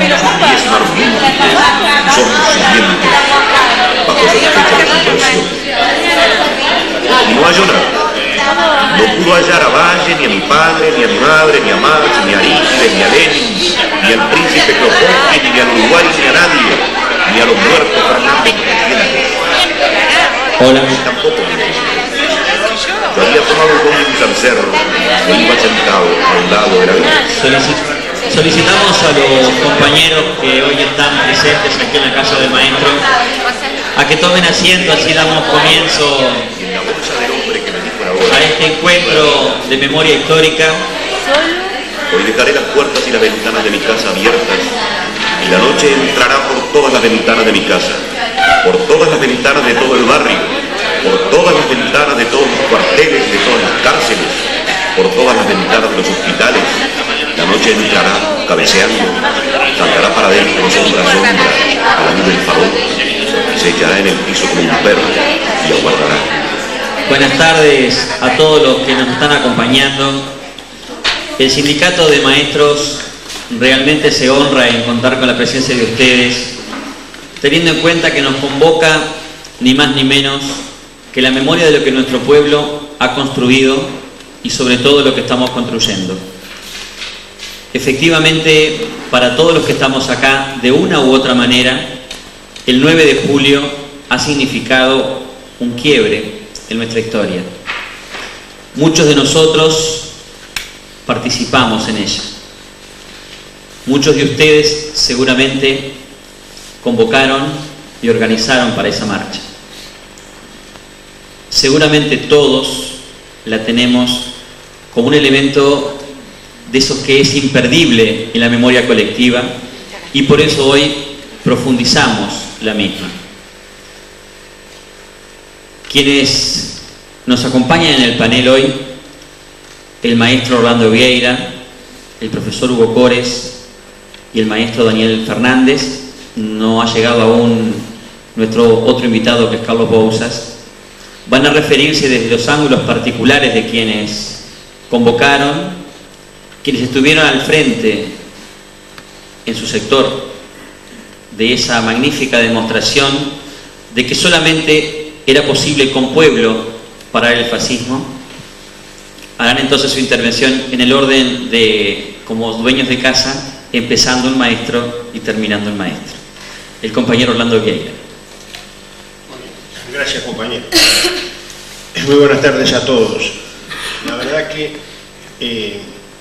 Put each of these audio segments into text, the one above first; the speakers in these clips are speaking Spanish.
y es marfil de nosotros siguientes bajo sospecha de conversión. Y no halló nada. No pudo hallar a Valle, ni a mi padre, ni a mi madre, ni a Marx, ni a Arístides, ni a Lenin, ni al príncipe Kropotkin, ni al Uruguay, ni a nadie, ni a los muertos Fernández. Hola. Tampoco me dijo. Yo había tomado el bondi de un cerro e iba sentado a un lado de la vida. Solicitamos a los compañeros que hoy están presentes aquí en la casa del maestro a que tomen asiento, así damos comienzo a este encuentro de memoria histórica. Hoy dejaré las puertas y las ventanas de mi casa abiertas y la noche entrará por todas las ventanas de mi casa, por todas las ventanas de todo el barrio, por todas las ventanas de todos los cuarteles, de todas las cárceles, por todas las ventanas de los hospitales. La noche entrará cabeceando, saltará para adentro sombra a sombra a la luz del farol, se echará en el piso como un perro y aguardará. Buenas tardes a todos los que nos están acompañando. El Sindicato de Maestros realmente se honra en contar con la presencia de ustedes, teniendo en cuenta que nos convoca ni más ni menos que la memoria de lo que nuestro pueblo ha construido y sobre todo lo que estamos construyendo. Efectivamente, para todos los que estamos acá, de una u otra manera, el 9 de julio ha significado un quiebre en nuestra historia. Muchos de nosotros participamos en ella. Muchos de ustedes seguramente convocaron y organizaron para esa marcha. Seguramente todos la tenemos como un elemento de esos que es imperdible en la memoria colectiva y por eso hoy profundizamos la misma. Quienes nos acompañan en el panel hoy, el maestro Orlando Vieira, el profesor Hugo Cores y el maestro Daniel Fernández. No ha llegado aún nuestro otro invitado, que es Carlos Bouzas. Van a referirse desde los ángulos particulares de quienes convocaron, quienes estuvieron al frente en su sector de esa magnífica demostración de que solamente era posible con pueblo parar el fascismo. Harán entonces su intervención en el orden de, como dueños de casa, empezando un maestro y terminando el maestro. El compañero Orlando Vieira. Gracias, compañero. Muy buenas tardes a todos. La verdad que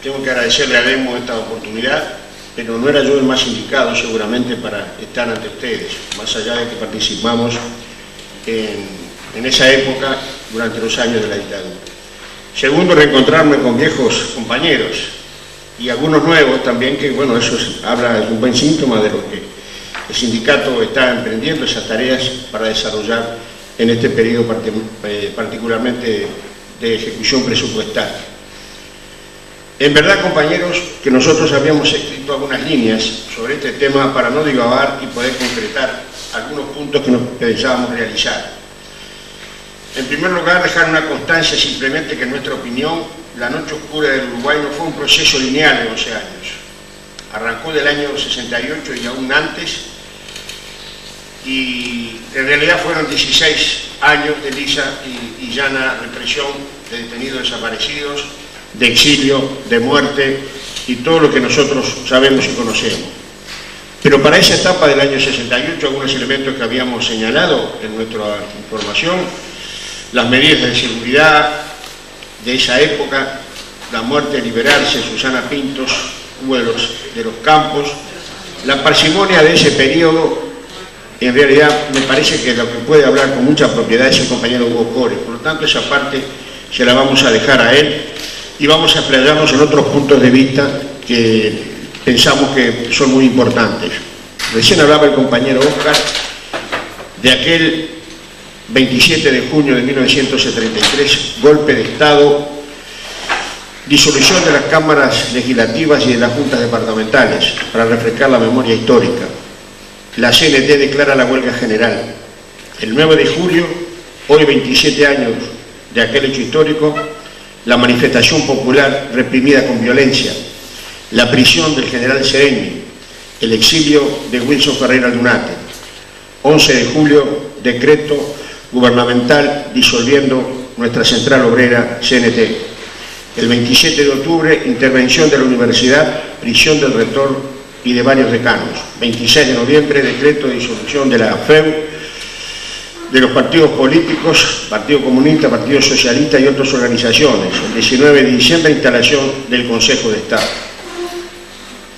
tengo que agradecerle a Lemo esta oportunidad, pero no era yo el más indicado seguramente para estar ante ustedes, más allá de que participamos en esa época durante los años de la dictadura. Segundo, reencontrarme con viejos compañeros y algunos nuevos también, que bueno, eso habla, es un buen síntoma de lo que el sindicato está emprendiendo, esas tareas para desarrollar en este periodo particularmente de ejecución presupuestaria. En verdad, compañeros, que nosotros habíamos escrito algunas líneas sobre este tema para no divagar y poder concretar algunos puntos que nos pensábamos realizar. En primer lugar, dejar una constancia simplemente que en nuestra opinión la noche oscura del Uruguay no fue un proceso lineal de 11 años. Arrancó del año 68 y aún antes, y en realidad fueron 16 años de lisa y llana represión de detenidos desaparecidos, de exilio, de muerte y todo lo que nosotros sabemos y conocemos. Pero para esa etapa del año 68, algunos elementos que habíamos señalado en nuestra información, las medidas de seguridad de esa época, la muerte de liberarse, Susana Pintos, Hugo de los Campos, la parsimonia de ese periodo, en realidad me parece que lo que puede hablar con mucha propiedad es el compañero Hugo Cores. Por lo tanto, esa parte se la vamos a dejar a él y vamos a explayarnos en otros puntos de vista que pensamos que son muy importantes. Recién hablaba el compañero Oscar de aquel 27 de junio de 1973, golpe de Estado, disolución de las cámaras legislativas y de las juntas departamentales, para refrescar la memoria histórica. La CNT declara la huelga general. El 9 de julio, hoy 27 años de aquel hecho histórico, la manifestación popular reprimida con violencia, la prisión del general Sereni, el exilio de Wilson Ferreira Lunate. 11 de julio, decreto gubernamental disolviendo nuestra central obrera CNT. El 27 de octubre, intervención de la universidad, prisión del rector y de varios decanos. 26 de noviembre, decreto de disolución de la FEU, de los partidos políticos, Partido Comunista, Partido Socialista y otras organizaciones. El 19 de diciembre, instalación del Consejo de Estado.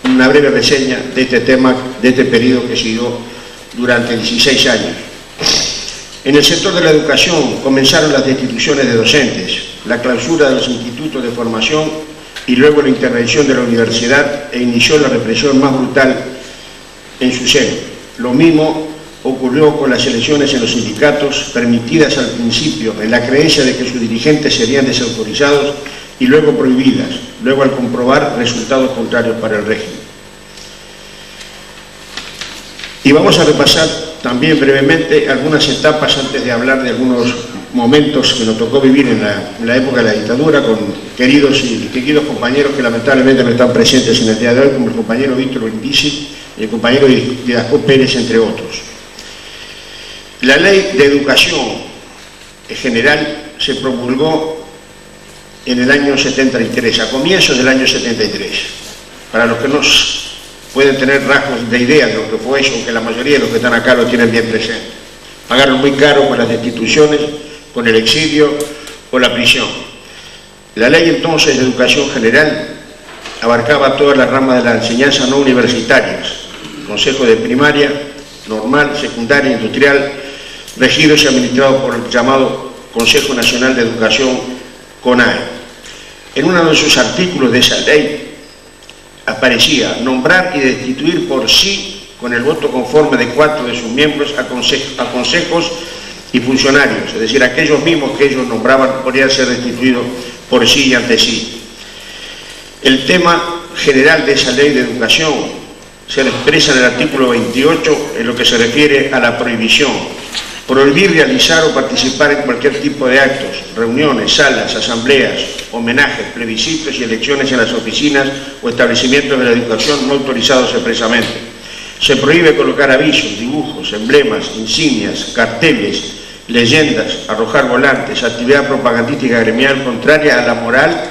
Una breve reseña de este tema, de este periodo que siguió durante 16 años. En el sector de la educación comenzaron las destituciones de docentes, la clausura de los institutos de formación y luego la intervención de la universidad e inició la represión más brutal en su seno. Lo mismo ocurrió con las elecciones en los sindicatos, permitidas al principio en la creencia de que sus dirigentes serían desautorizados y luego prohibidas, luego al comprobar resultados contrarios para el régimen. Y vamos a repasar también brevemente algunas etapas antes de hablar de algunos momentos que nos tocó vivir en la época de la dictadura con queridos compañeros que lamentablemente no están presentes en el día de hoy, como el compañero Víctor Brindisi y el compañero Didasco Pérez, entre otros. La Ley de Educación General se promulgó en el año 73, a comienzos del año 73. Para los que no pueden tener rasgos de idea de lo que fue eso, aunque la mayoría de los que están acá lo tienen bien presente. Pagaron muy caro con las destituciones, con el exilio o la prisión. La ley entonces de Educación General abarcaba todas las ramas de la enseñanza no universitarias, consejo de primaria, normal, secundaria, industrial, regidos y administrados por el llamado Consejo Nacional de Educación, CONAE. En uno de sus artículos de esa ley aparecía nombrar y destituir por sí, con el voto conforme de 4 de sus miembros, a consejos y funcionarios, es decir, aquellos mismos que ellos nombraban podrían ser destituidos por sí y ante sí. El tema general de esa ley de educación se expresa en el artículo 28 en lo que se refiere a la prohibición. Prohibir realizar o participar en cualquier tipo de actos, reuniones, salas, asambleas, homenajes, plebiscitos y elecciones en las oficinas o establecimientos de la educación no autorizados expresamente. Se prohíbe colocar avisos, dibujos, emblemas, insignias, carteles, leyendas, arrojar volantes, actividad propagandística gremial contraria a la moral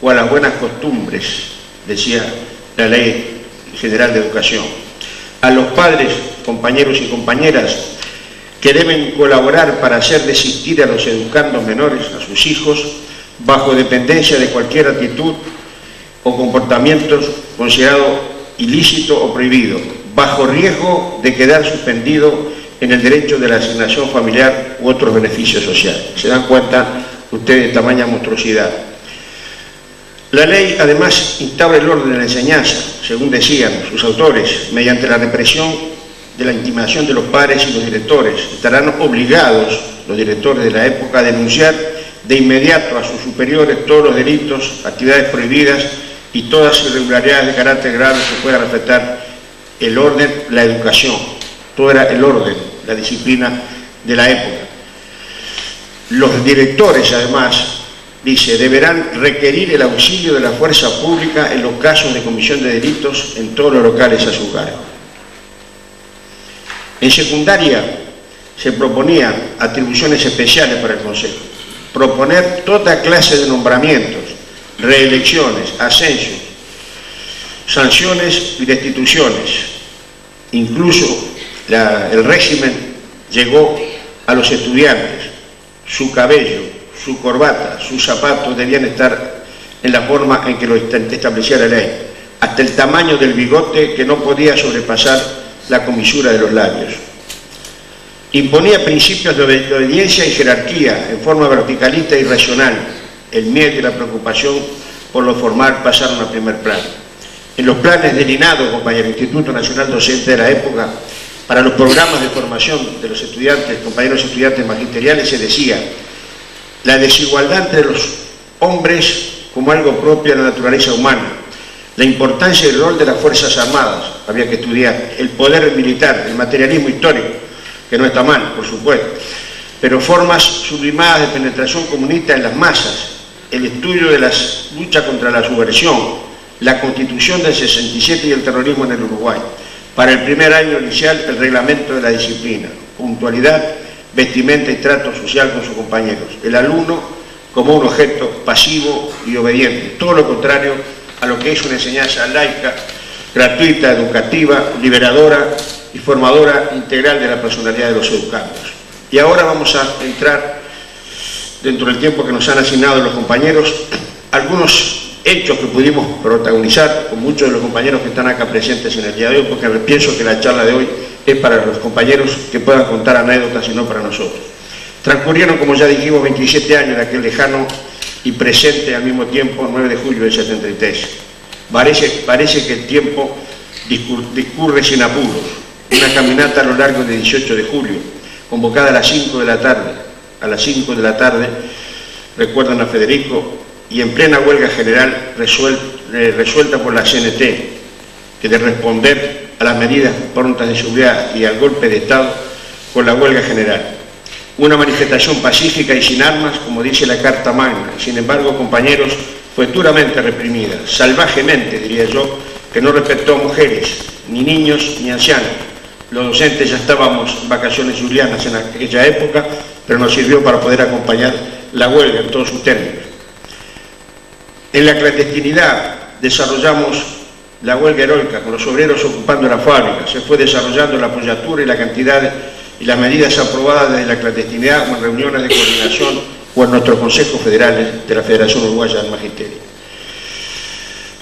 o a las buenas costumbres, decía la Ley General de Educación. A los padres, compañeros y compañeras, que deben colaborar para hacer desistir a los educandos menores, a sus hijos, bajo dependencia de cualquier actitud o comportamientos considerado ilícito o prohibido, bajo riesgo de quedar suspendido en el derecho de la asignación familiar u otros beneficios sociales. ¿Se dan cuenta ustedes de tamaña monstruosidad? La ley además instaura el orden de la enseñanza, según decían sus autores, mediante la represión de la intimidación de los padres y los directores. Estarán obligados los directores de la época a denunciar de inmediato a sus superiores todos los delitos, actividades prohibidas y todas irregularidades de carácter grave que puedan afectar el orden, la educación. Todo era el orden, la disciplina de la época. Los directores, además, dice, deberán requerir el auxilio de la fuerza pública en los casos de comisión de delitos en todos los locales a su cargo. En secundaria se proponían atribuciones especiales para el Consejo, proponer toda clase de nombramientos, reelecciones, ascensos, sanciones y destituciones. Incluso el régimen llegó a los estudiantes, su cabello, su corbata, sus zapatos debían estar en la forma en que lo establecía la ley, hasta el tamaño del bigote que no podía sobrepasar la comisura de los labios. Imponía principios de obediencia y jerarquía en forma verticalista y racional. El miedo y la preocupación por lo formal pasaron a primer plano. En los planes del INADO, compañero, Instituto Nacional Docente de la época, para los programas de formación de los estudiantes, compañeros estudiantes magisteriales, se decía la desigualdad entre los hombres como algo propio de la naturaleza humana, la importancia y el rol de las Fuerzas Armadas, había que estudiar, el poder militar, el materialismo histórico, que no está mal, por supuesto, pero formas sublimadas de penetración comunista en las masas, el estudio de la lucha contra la subversión, la Constitución del 67 y el terrorismo en el Uruguay. Para el primer año inicial, el reglamento de la disciplina, puntualidad, vestimenta y trato social con sus compañeros. El alumno como un objeto pasivo y obediente, todo lo contrario a lo que es una enseñanza laica, gratuita, educativa, liberadora y formadora integral de la personalidad de los educandos. Y ahora vamos a entrar, dentro del tiempo que nos han asignado los compañeros, algunos hechos que pudimos protagonizar con muchos de los compañeros que están acá presentes en el día de hoy, porque pienso que la charla de hoy es para los compañeros que puedan contar anécdotas y no para nosotros. Transcurrieron, como ya dijimos, 27 años de aquel lejano y presente al mismo tiempo, 9 de julio del 73. Parece que el tiempo discurre sin apuros. Una caminata a lo largo del 18 de julio, convocada a las 5 de la tarde. A las 5 de la tarde, recuerdan a Federico, y en plena huelga general resuelta por la CNT, que de responder a las medidas prontas de seguridad y al golpe de Estado con la huelga general. Una manifestación pacífica y sin armas, como dice la Carta Magna. Sin embargo, compañeros, fue duramente reprimida, salvajemente, diría yo, que no respetó a mujeres, ni niños, ni ancianos. Los docentes ya estábamos en vacaciones julianas en aquella época, pero nos sirvió para poder acompañar la huelga en todos sus términos. En la clandestinidad desarrollamos la huelga heroica, con los obreros ocupando la fábrica. Se fue desarrollando la apoyatura y la cantidad y las medidas aprobadas desde la clandestinidad o en reuniones de coordinación o en nuestros consejos federales de la Federación Uruguaya del Magisterio.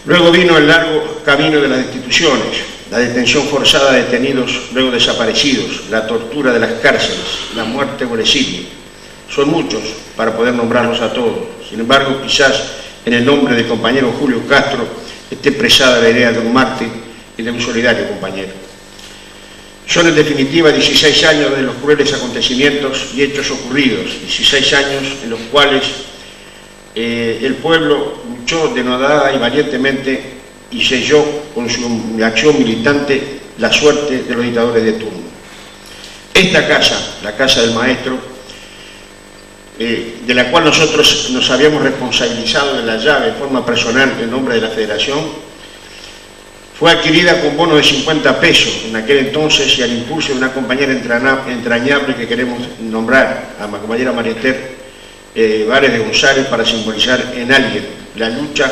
Luego vino el largo camino de las destituciones, la detención forzada de detenidos luego desaparecidos, la tortura de las cárceles, la muerte o el exilio. Son muchos para poder nombrarlos a todos. Sin embargo, quizás en el nombre del compañero Julio Castro esté expresada la idea de un mártir y de un solidario compañero. Son en definitiva 16 años de los crueles acontecimientos y hechos ocurridos, 16 años en los cuales el pueblo luchó denodada y valientemente y selló con su acción militante la suerte de los dictadores de turno. Esta casa, la Casa del Maestro, de la cual nosotros nos habíamos responsabilizado de la llave de forma personal en nombre de la Federación, fue adquirida con bono de 50 pesos en aquel entonces y al impulso de una compañera entrañable que queremos nombrar, a la compañera María Esther Vares de González, para simbolizar en alguien la lucha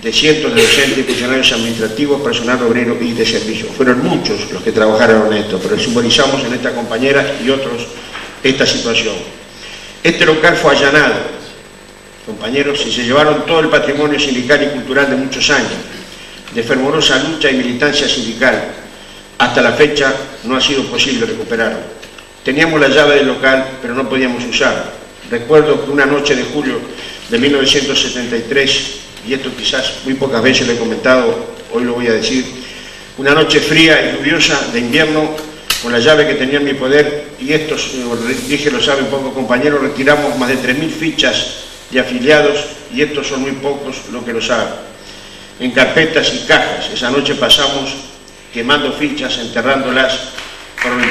de cientos de docentes, funcionarios administrativos, personal obrero y de servicio. Fueron muchos los que trabajaron en esto, pero simbolizamos en esta compañera y otros esta situación. Este local fue allanado, compañeros, y se llevaron todo el patrimonio sindical y cultural de muchos años, de fervorosa lucha y militancia sindical. Hasta la fecha no ha sido posible recuperarlo. Teníamos la llave del local, pero no podíamos usarlo. Recuerdo que una noche de julio de 1973, y esto quizás muy pocas veces lo he comentado, hoy lo voy a decir, una noche fría y lluviosa de invierno, con la llave que tenía en mi poder, y estos, dije, lo saben pocos compañeros, retiramos más de 3.000 fichas de afiliados, y estos son muy pocos los que lo saben, en carpetas y cajas. Esa noche pasamos quemando fichas, enterrándolas,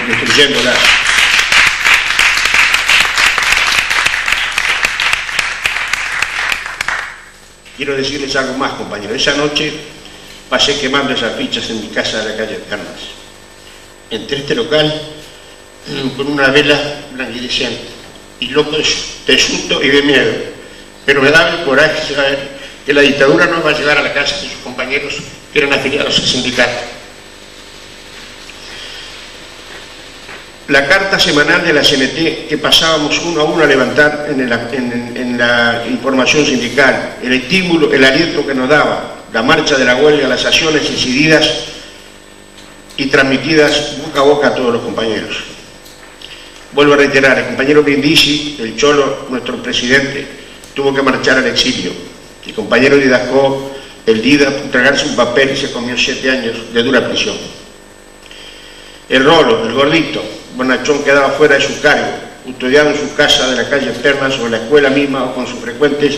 destruyéndolas. Quiero decirles algo más, compañeros. Esa noche pasé quemando esas fichas en mi casa de la calle Carnas. Entré a este local con una vela languideciente y loco de susto y de miedo, pero me daba el coraje de saber que la dictadura no iba a llegar a la casa de sus compañeros que eran afiliados al sindicato. La carta semanal de la CNT que pasábamos uno a uno a levantar en la información sindical, el estímulo, el aliento que nos daba, la marcha de la huelga, las acciones decididas y transmitidas boca a boca a todos los compañeros. Vuelvo a reiterar, el compañero Brindisi, el Cholo, nuestro presidente, tuvo que marchar al exilio. El compañero Didasco, el Dida, tragarse un papel y se comió 7 años de dura prisión. El Rolo, el gordito, bonachón, quedaba fuera de su cargo, custodiado en su casa de la calle Pernas o en la escuela misma o con sus frecuentes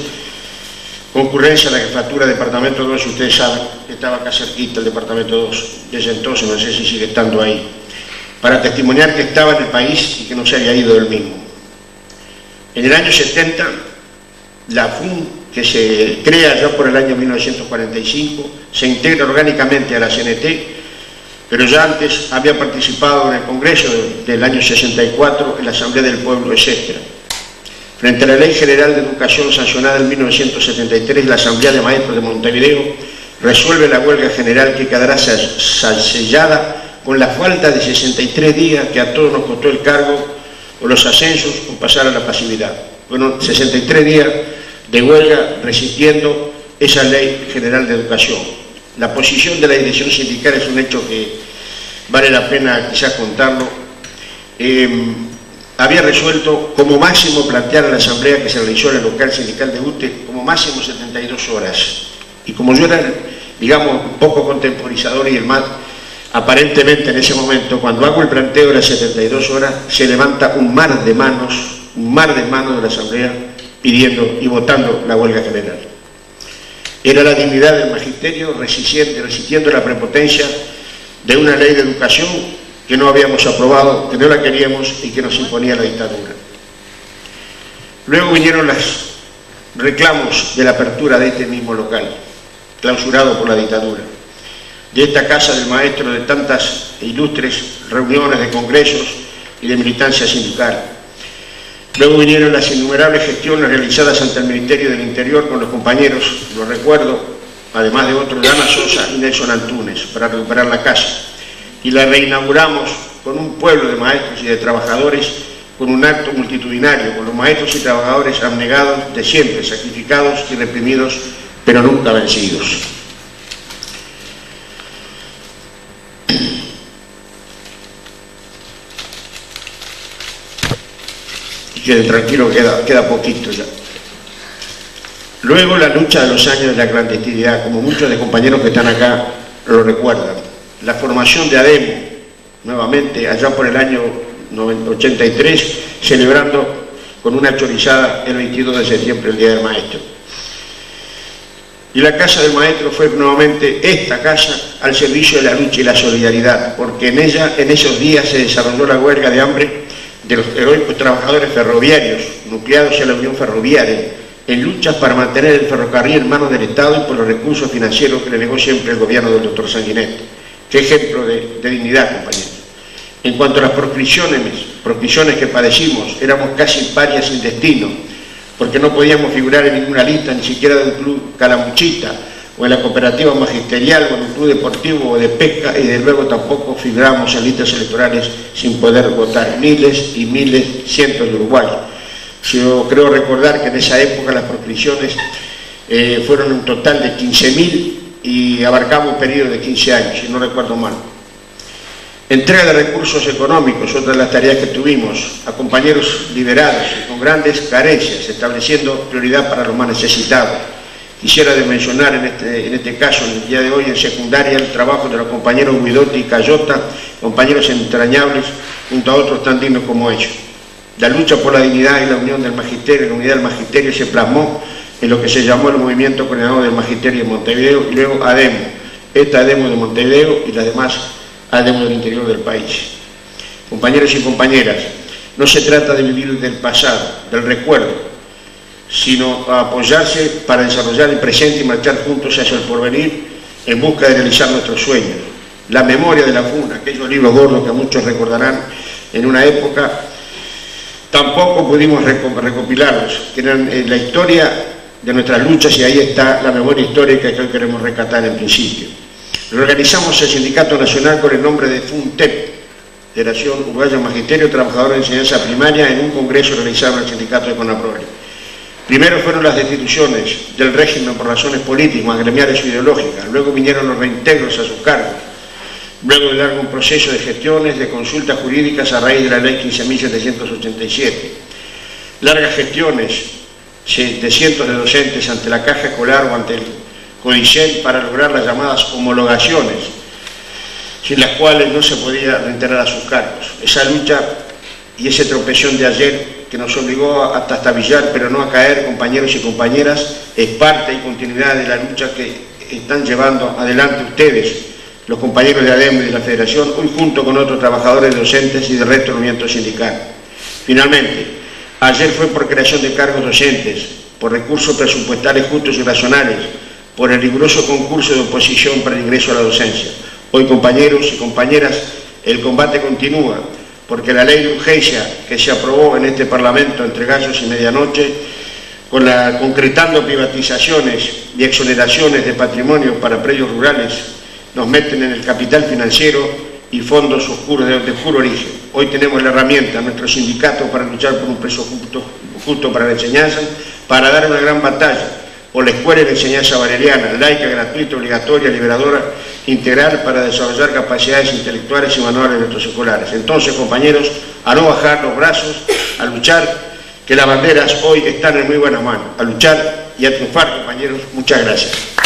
concurrencia a la jefatura del departamento 2, si ustedes saben, que estaba acá cerquita el departamento 2, desde entonces no sé si sigue estando ahí, para testimoniar que estaba en el país y que no se había ido del mismo. En el año 70, la FUN, que se crea ya por el año 1945, se integra orgánicamente a la CNT pero ya antes había participado en el Congreso del año 64, en la Asamblea del Pueblo, etc. Frente a la Ley General de Educación sancionada en 1973, la Asamblea de Maestros de Montevideo resuelve la huelga general que quedará sellada con la falta de 63 días que a todos nos costó el cargo o los ascensos o pasar a la pasividad. Bueno, 63 días de huelga resistiendo esa Ley General de Educación. La posición de la dirección sindical es un hecho que vale la pena quizás contarlo. Había resuelto como máximo plantear a la asamblea que se realizó en el local sindical de UTE como máximo 72 horas. Y como yo era, digamos, un poco contemporizador y el más, aparentemente en ese momento, cuando hago el planteo de las 72 horas, se levanta un mar de manos de la asamblea pidiendo y votando la huelga general. Era la dignidad del magisterio resistiendo la prepotencia de una ley de educación que no habíamos aprobado, que no la queríamos y que nos imponía la dictadura. Luego vinieron los reclamos de la apertura de este mismo local, clausurado por la dictadura, de esta casa del maestro, de tantas ilustres reuniones de congresos y de militancia sindical. Luego vinieron las innumerables gestiones realizadas ante el Ministerio del Interior con los compañeros, lo recuerdo, además de otros, de Ana Sosa y Nelson Antunes, para recuperar la casa. Y la reinauguramos con un pueblo de maestros y de trabajadores, con un acto multitudinario, con los maestros y trabajadores abnegados de siempre, sacrificados y reprimidos, pero nunca vencidos. Y que tranquilo, queda poquito ya. Luego la lucha de los años de la clandestinidad, como muchos de compañeros que están acá lo recuerdan. La formación de ADEMO, nuevamente allá por el año 83, celebrando con una chorizada el 22 de septiembre, el Día del Maestro. Y la Casa del Maestro fue nuevamente esta casa al servicio de la lucha y la solidaridad, porque en ella, en esos días, se desarrolló la huelga de hambre de los heroicos trabajadores ferroviarios, nucleados en la Unión Ferroviaria, en luchas para mantener el ferrocarril en manos del Estado y por los recursos financieros que le negó siempre el gobierno del doctor Sanguinetti. Qué ejemplo de dignidad, compañeros. En cuanto a las proscripciones que padecimos, éramos casi parias sin destino, porque no podíamos figurar en ninguna lista, ni siquiera de un club calamuchita, o en la cooperativa magisterial, o en un club deportivo o de pesca, y desde luego tampoco figuramos en listas electorales sin poder votar. Miles y miles, cientos de uruguayos. Yo creo recordar que en esa época las proscripciones fueron un total de 15.000 y abarcaba un periodo de 15 años, si no recuerdo mal. Entrega de recursos económicos, otra de las tareas que tuvimos, a compañeros liberados y con grandes carencias, estableciendo prioridad para los más necesitados. Quisiera mencionar en este caso, en el día de hoy, en secundaria, el trabajo de los compañeros Guidotti y Cayota, compañeros entrañables, junto a otros tan dignos como ellos. La lucha por la dignidad y la unión del magisterio, la unidad del magisterio se plasmó en lo que se llamó el Movimiento Coordinador del Magisterio de Montevideo, y luego ADEMO, esta ADEMO de Montevideo y las demás ADEMO del interior del país. Compañeros y compañeras, no se trata de vivir del pasado, del recuerdo, sino apoyarse para desarrollar el presente y marchar juntos hacia el porvenir en busca de realizar nuestros sueños. La memoria de la FUNA, aquellos libros gordos que muchos recordarán en una época, tampoco pudimos recopilarlos, que eran la historia de nuestras luchas, y ahí está la memoria histórica que hoy queremos rescatar en principio. Reorganizamos el Sindicato Nacional con el nombre de FUNTEP, Federación Uruguaya de Magisterio Trabajadores de Enseñanza Primaria, en un congreso realizado en el Sindicato de CONAPROLE. Primero fueron las destituciones del régimen por razones políticas, gremiales o ideológicas, luego vinieron los reintegros a sus cargos, luego de largo un proceso de gestiones, de consultas jurídicas a raíz de la Ley 15.787, largas gestiones de cientos de docentes ante la Caja Escolar o ante el Codicen para lograr las llamadas homologaciones, sin las cuales no se podía reintegrar a sus cargos. Esa lucha y ese tropezón de ayer que nos obligó a trastabillar, pero no a caer, compañeros y compañeras, es parte y continuidad de la lucha que están llevando adelante ustedes, los compañeros de ADEMO y de la Federación, hoy junto con otros trabajadores docentes y del resto del movimiento sindical. Finalmente, ayer fue por creación de cargos docentes, por recursos presupuestales justos y racionales, por el riguroso concurso de oposición para el ingreso a la docencia. Hoy, compañeros y compañeras, el combate continúa, porque la ley de urgencia que se aprobó en este Parlamento entre gallos y medianoche, concretando privatizaciones y exoneraciones de patrimonio para predios rurales, nos meten en el capital financiero y fondos oscuros de oscuro origen. Hoy tenemos la herramienta, nuestro sindicato, para luchar por un precio justo para la enseñanza, para dar una gran batalla por la escuela de enseñanza valeriana, laica, gratuita, obligatoria, liberadora, integral, para desarrollar capacidades intelectuales y manuales de nuestros escolares. Entonces, compañeros, a no bajar los brazos, a luchar, que las banderas hoy están en muy buenas manos, a luchar y a triunfar, compañeros. Muchas gracias.